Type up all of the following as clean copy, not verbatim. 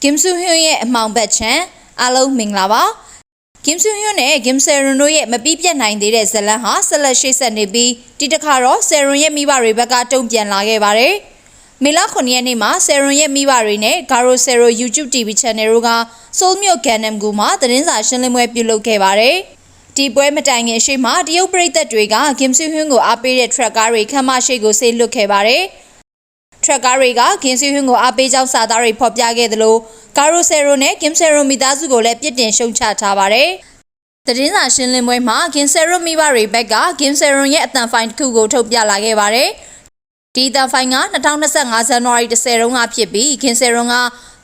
Kim Soo Hyun ရဲ့အမှောင်ဘက်ချမ်းအားလုံးမင်္ဂလာပါ Kim Soo Hyun နဲ့ Kim Saeron တို့ရဲ့မပြီးပြတ်နိုင်သေးတဲ့ဇာတ်လမ်းဟာဆက်လက်ရှိဆက်နေပြီးဒီတစ်ခါတော့ Saeron ရဲ့မိဘတွေဘက်ကတုံ့ပြန်လာခဲ့ပါတယ်မေလ9ရက်နေ့မှာ Saeron ရဲ့မိဘတွေနဲ့ Garo Sero YouTube TV Channel တို့က Seoul မြို့ Gangnam ကူမှာသတင်းစာရှင်းလင်းပွဲပြုလုပ်ခဲ့ပါတယ်ဒီပွဲမတိုင်ခင်ရှေ့မှာတရုတ်ပရိသတ်တွေက Kim Soo Hyun ကိုအားပေးတဲ့ track ကားတွေခမ်းမရှိကိုဆေးလွတ်ခဲ့ပါတယ်track ကားတွေက Kim Soo Hyun ကိုအားပေးကြောင်းစာသားတွေဖော်ပြခဲ့သလို Garo Sero နဲ့ Kim Saeron မိသားစုကိုလည်းပြစ်တင်ရှုံချထားပါတယ်သတင်းစာရှင်းလင်းပွဲမှာ Kim Saeron မိဘတွေဘက်က Kim Saeron ရဲ့အသံဖိုင်တစ်ခုကိုထုတ်ပြလာခဲ့ပါတယ်ဒီအသံဖိုင်က2025ဇန်နဝါရီ10ရက်ကဖြစ်ပြီး Kim Saeron က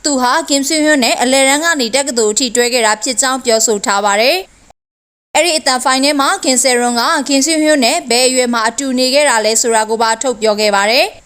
သူဟာ Kim Soo Hyun နဲ့အလဲတန်းကနေတက္ကသိုလ်အထိတွဲခဲ့တာဖြစ်ကြောင်းပြောဆိုထားပါတယ်အဲ့ဒီအတန်ဖိုင်ထဲမှာ Kim Saeron က Kim Soo Hyun နဲ့ဘယ်အရွယ်မှာအတူနေခဲ့တာလဲဆိုတာကိုပါထုတ်ပြောခဲ့ပါတယ်။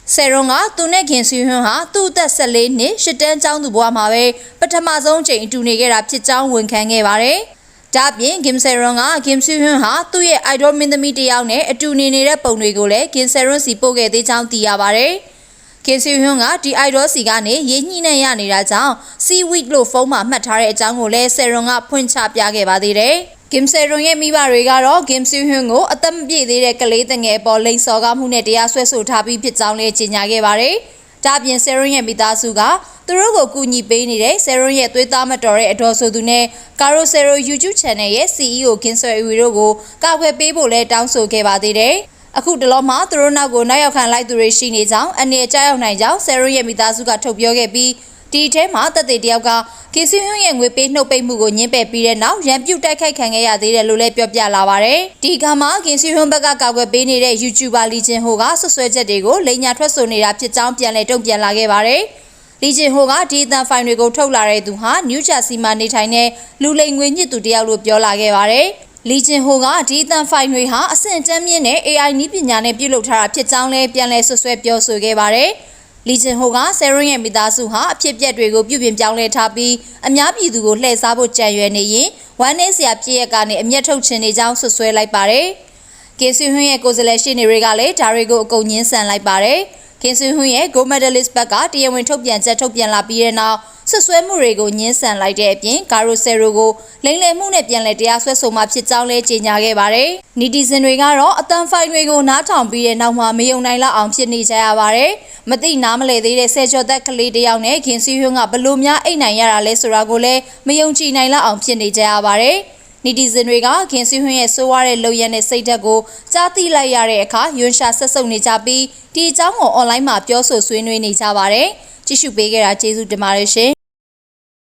Saeron ကသူနဲ့ Kim Soo Hyun ဟာသူ့အသက်14နှစ်ရှစ်တန်းကျောင်းသူဘဝမှာပဲပထမဆုံးအချိန်အတူနေခဲ့တာဖြစ်ကြောင်းဝန်ခံခဲ့ပါတယ်။ဒါ့အပြင် Kim Saeron က Kim Soo Hyun ဟာသူ့ရဲ့ idol မင်းသမီးတစ်ယောက်နဲ့အတူနေနေတဲ့ပုံတွေကိုလည်း Kim Saeron စီပို့ခဲ့သေးကြောင်းသိရပါတယ်။ Kim Soo Hyun ကဒီ idol စီကနေရေးညှိနှံ့ရနေတာကြောင့် Seaweed လို့ဖုန်းမှာမှတ်ထားတဲ့အကြောင်းကိုလည်း Saeron ကဖွင့်ချပြခဲ့ပါသေးတယ်။ Kim Saeron ရဲ့မိဘတွေကတော့ Kim Soo Hyun ကိုအသက်မပြည့်သေးတဲ့ကလေးတငယ်ပေါ်လိန်စော်ကားမှုနဲ့တရားစွဲဆိုထားပြီးဖြစ်ကြောင်းလည်းကြေညာခဲ့ပါတယ်။ဒါ့အပြင် Saeron ရဲ့မိသားစုကသူတို့ကိုကူညီပေးနေတဲ့ Saeron ရဲ့သွေးသားမတော်တဲ့အတော်ဆိုသူနဲ့ Garo Sero YouTube Channel ရဲ့ CEO Kim Sae-wi တို့ကိုကာကွယ်ပေးဖို့လည်းတောင်းဆိုခဲ့ပါသေးတယ်။အခုတလောမှာသူတို့နောက်ကိုနောက်ရောက်ခံလိုက်သူတွေရှိနေကြောင်းအနေအကျရောက်နိုင်ကြောင်း Saeron ရဲ့မိသားစုကထုတ်ပြောခဲ့ပြီးဒီထဲမှာတပ်တွေတယောက်က Kim Soo Hyun ရဲ့ငွေပေးနှုတ်ပိတ်မှုကိုညှင်းပယ်ပြီးတဲ့နောက်ရန်ပြုတ်တိုက်ခိုက်ခံခဲ့ရသေးတယ်လို့လည်းပြောပြလာပါတယ်။ဒီအခါမှာ Kim Soo Hyun ဘက်ကကာကွယ်ပေးနေတဲ့ YouTuber Lee Jin Ho ကဆွဆွဲချက်တွေကိုလိန်ညာထွက်ဆိုနေတာဖြစ်ကြောင်းပြန်လည်တုံ့ပြန်လာခဲ့ပါတယ်။ Lee Jin Ho ကဒီအသံဖိုင်တွေကိုထုတ်လာတဲ့သူဟာ New Jersey မှာနေထိုင်တဲ့လူလိမ်ငွေညစ်သူတယောက်လို့ပြောလာခဲ့ပါတယ်။ Lee Jin Ho ကဒီအသံဖိုင်တွေဟာအဆင့်အတန်းမြင့်တဲ့ AI နည်းပညာနဲ့ပြုလုပ်ထားတာဖြစ်ကြောင်းလည်းပြန်လည်ဆွဆွဲပြောဆိုခဲ့ပါတယ်။ Lee Jin Ho က Saeron ရဲ့မိသားစုဟာအဖြစ်အပျက်တွေကိုပြုပြင်ပြောင်းလဲထားပြီးအများပြည်သူကိုလှည့်စားဖို့ကြံရွယ်နေရင်ဝမ်းနည်းစရာဖြစ်ရကနေအမျက်ထုတ်ချင်နေကြောင်းဆွဆွဲလိုက်ပါတယ်။ Kim Soo Hyun ရဲ့ကိုယ်စားလှယ်ရှိနေတွေကလည်းဒါတွေကိုအကုန်ညှင်းဆန်လိုက်ပါတယ်။ Kim Soo Hyun ရဲ့ Gold Medalist ဘက်ကတရားဝင်ထုတ်ပြန်ချက်ထုတ်ပြန်လာပြီးတဲ့နောက်ဆွဆွဲမှုတွေကိုညှင်းဆန်လိုက်တဲ့အပြင် Garo Sero ကိုလိမ်လည်မှုနဲ့ပြန်လည်တရားစွဲဆိုမှဖြစ်ကြောင်းလည်းကြေညာခဲ့ပါတယ်။ Netizen တွေကတော့အတန်ဖိုင်တွေကိုနားထောင်ပြီးတဲ့နောက်မှာမယုံနိုင်လောက်အောင်ဖြစ်နေကြရပါတယ်။မသိနားမလည်သေးတဲ့ဆယ်ကျော်သက်ကလေးတယောက်နဲ့ Kim Soo Hyun ကဘလို့များအိတ်နိုင်ရတာလဲဆိုတာကိုလည်းမယုံကြည်နိုင်လောက်အောင်ဖြစ်နေကြရပါတယ်။ Netizen တွေက Kim Soo Hyun ရဲ့ဆိုးဝါးတဲ့လုပ်ရတဲ့စိတ်ဓာတ်ကိုကြားသိလိုက်ရတဲ့အခါယွန်ရှာဆက်ဆုပ်နေကြပြီးဒီအကြောင်းကို online မှာပြောဆိုဆွေးနွေးနေကြပါတယ်။ကြည့်ရှုပေးကြတာကျေးဇူးတင်ပါတယ်ရှင်